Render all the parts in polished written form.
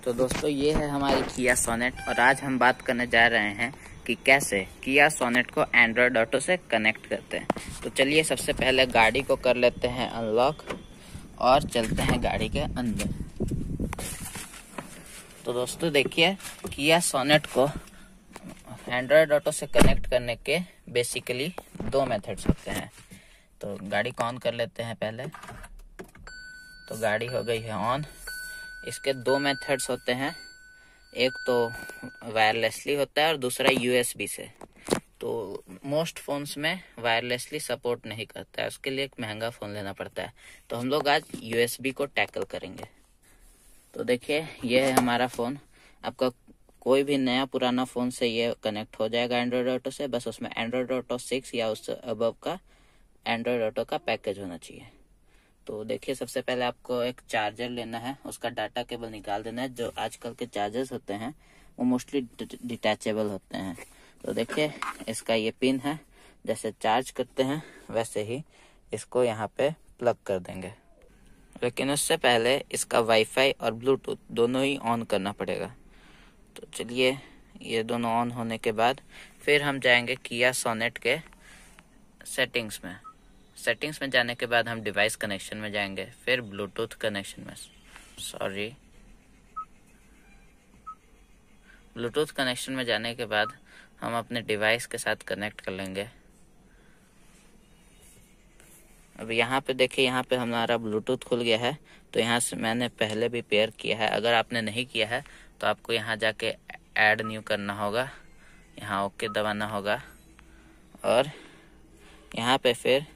तो दोस्तों ये है हमारी किया सोनेट और आज हम बात करने जा रहे हैं कि कैसे किया सोनेट को एंड्रॉयड ऑटो से कनेक्ट करते हैं। तो चलिए सबसे पहले गाड़ी को कर लेते हैं अनलॉक और चलते हैं गाड़ी के अंदर। तो दोस्तों देखिए किया सोनेट को एंड्रॉयड ऑटो से कनेक्ट करने के बेसिकली दो मेथड्स होते हैं। तो गाड़ी को ऑन कर लेते हैं पहले। तो गाड़ी हो गई है ऑन। इसके दो मेथड्स होते हैं, एक तो वायरलेसली होता है और दूसरा यूएसबी से। तो मोस्ट फोन्स में वायरलेसली सपोर्ट नहीं करता है, उसके लिए एक महंगा फ़ोन लेना पड़ता है। तो हम लोग आज यूएसबी को टैकल करेंगे। तो देखिए ये है हमारा फ़ोन। आपका कोई भी नया पुराना फ़ोन से ये कनेक्ट हो जाएगा एंड्रॉयड ऑटो से, बस उसमें एंड्रॉयड ऑटो 6 या उससे अबव का एंड्रॉयड ऑटो का पैकेज होना चाहिए। तो देखिए सबसे पहले आपको एक चार्जर लेना है, उसका डाटा केबल निकाल देना है। जो आजकल के चार्जर्स होते हैं वो मोस्टली डिटैचेबल होते हैं। तो देखिए इसका ये पिन है, जैसे चार्ज करते हैं वैसे ही इसको यहाँ पे प्लग कर देंगे। लेकिन उससे पहले इसका वाईफाई और ब्लूटूथ दोनों ही ऑन करना पड़ेगा। तो चलिए ये दोनों ऑन होने के बाद फिर हम जाएंगे किया सोनेट के सेटिंग्स में। सेटिंग्स में जाने के बाद हम डिवाइस कनेक्शन में जाएंगे, फिर ब्लूटूथ कनेक्शन में ब्लूटूथ कनेक्शन में जाने के बाद हम अपने डिवाइस के साथ कनेक्ट कर लेंगे। अब यहाँ पे देखिए, यहाँ पे हमारा ब्लूटूथ खुल गया है। तो यहाँ से मैंने पहले भी पेयर किया है। अगर आपने नहीं किया है तो आपको यहाँ जाके ऐड न्यू करना होगा, यहाँ ओके दबाना होगा और यहाँ पे फिर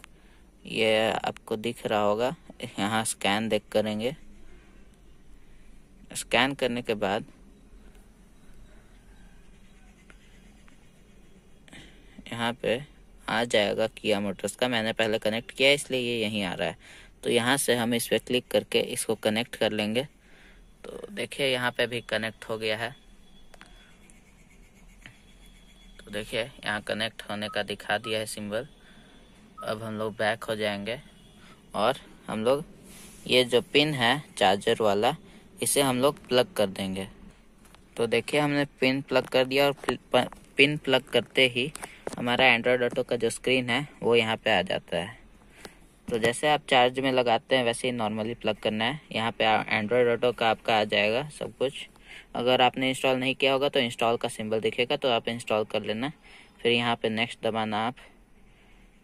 ये आपको दिख रहा होगा, यहाँ स्कैन देख करेंगे। स्कैन करने के बाद यहाँ पे आ जाएगा किया मोटर्स का। मैंने पहले कनेक्ट किया इसलिए ये यहीं आ रहा है। तो यहाँ से हम इस पर क्लिक करके इसको कनेक्ट कर लेंगे। तो देखिए यहाँ पे भी कनेक्ट हो गया है। तो देखिए यहाँ कनेक्ट होने का दिखा दिया है सिंबल। अब हम लोग बैक हो जाएंगे और हम लोग ये जो पिन है चार्जर वाला, इसे हम लोग प्लग कर देंगे। तो देखिए हमने पिन प्लग कर दिया और पिन प्लग करते ही हमारा एंड्रॉयड ऑटो का जो स्क्रीन है वो यहाँ पे आ जाता है। तो जैसे आप चार्ज में लगाते हैं वैसे ही नॉर्मली प्लग करना है। यहाँ पे एंड्रॉयड ऑटो का आपका आ जाएगा सब कुछ। अगर आपने इंस्टॉल नहीं किया होगा तो इंस्टॉल का सिंबल दिखेगा, तो आप इंस्टॉल कर लेना। फिर यहाँ पे नेक्स्ट दबाना आप।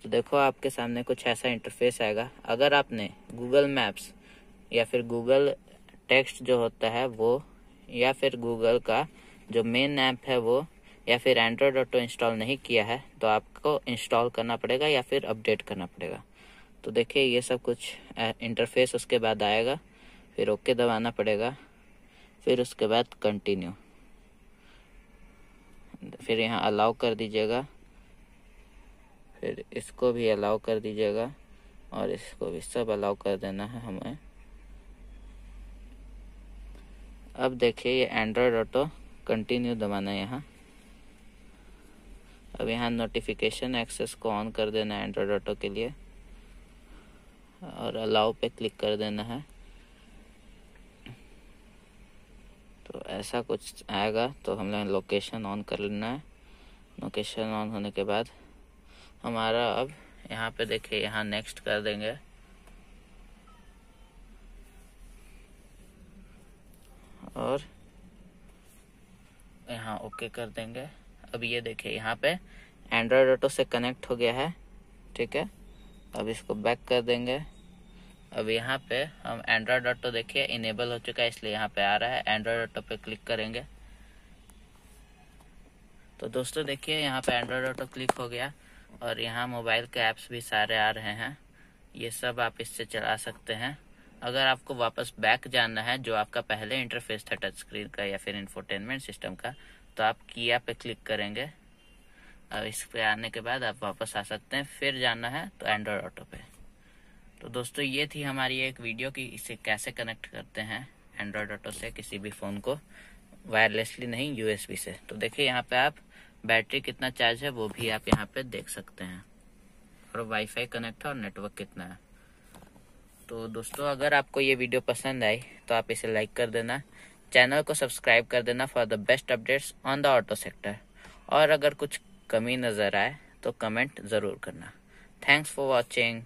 तो देखो आपके सामने कुछ ऐसा इंटरफेस आएगा। अगर आपने गूगल मैप्स या फिर गूगल टेक्स्ट जो होता है वो, या फिर गूगल का जो मेन ऐप है वो, या फिर एंड्रॉयड ऑटो इंस्टॉल नहीं किया है तो आपको इंस्टॉल करना पड़ेगा या फिर अपडेट करना पड़ेगा। तो देखिए ये सब कुछ इंटरफेस उसके बाद आएगा, फिर ओके दबाना पड़ेगा, फिर उसके बाद कंटिन्यू, फिर यहाँ अलाउ कर दीजिएगा, फिर इसको भी अलाउ कर दीजिएगा और इसको भी सब अलाउ कर देना है हमें। अब देखिए ये एंड्रॉयड ऑटो कंटिन्यू दबाना है यहाँ। अब यहाँ नोटिफिकेशन एक्सेस को ऑन कर देना है एंड्रॉयड ऑटो के लिए और अलाउ पे क्लिक कर देना है। तो ऐसा कुछ आएगा। तो हमने लोकेशन ऑन कर लेना है। लोकेशन ऑन होने के बाद हमारा अब यहाँ पे देखिए यहाँ नेक्स्ट कर देंगे और यहाँ ओके कर देंगे। अब ये देखिए यहाँ पे एंड्रॉयड ऑटो से कनेक्ट हो गया है, ठीक है। अब इसको बैक कर देंगे। अब यहाँ पे हम एंड्रॉयड ऑटो देखिए इनेबल हो चुका है, इसलिए यहाँ पे आ रहा है। एंड्रॉयड ऑटो पे क्लिक करेंगे। तो दोस्तों देखिए यहाँ पे एंड्रॉयड ऑटो क्लिक हो गया और यहाँ मोबाइल के ऐप्स भी सारे आ रहे हैं। ये सब आप इससे चला सकते हैं। अगर आपको वापस बैक जाना है, जो आपका पहले इंटरफेस था टच स्क्रीन का या फिर इंफोटेनमेंट सिस्टम का, तो आप किया पे क्लिक करेंगे। अब इस पे आने के बाद आप वापस आ सकते हैं। फिर जाना है तो एंड्रॉयड ऑटो पे। तो दोस्तों ये थी हमारी एक वीडियो कि इसे कैसे कनेक्ट करते हैं एंड्रॉयड ऑटो से किसी भी फ़ोन को, वायरलेसली नहीं यूएसबी से। तो देखिए यहाँ पे आप बैटरी कितना चार्ज है वो भी आप यहाँ पे देख सकते हैं और वाईफाई कनेक्ट है और नेटवर्क कितना है। तो दोस्तों अगर आपको ये वीडियो पसंद आई तो आप इसे लाइक कर देना। चैनल को सब्सक्राइब कर देना for the best updates on the auto sector. और अगर कुछ कमी नज़र आए तो कमेंट ज़रूर करना। Thanks for watching.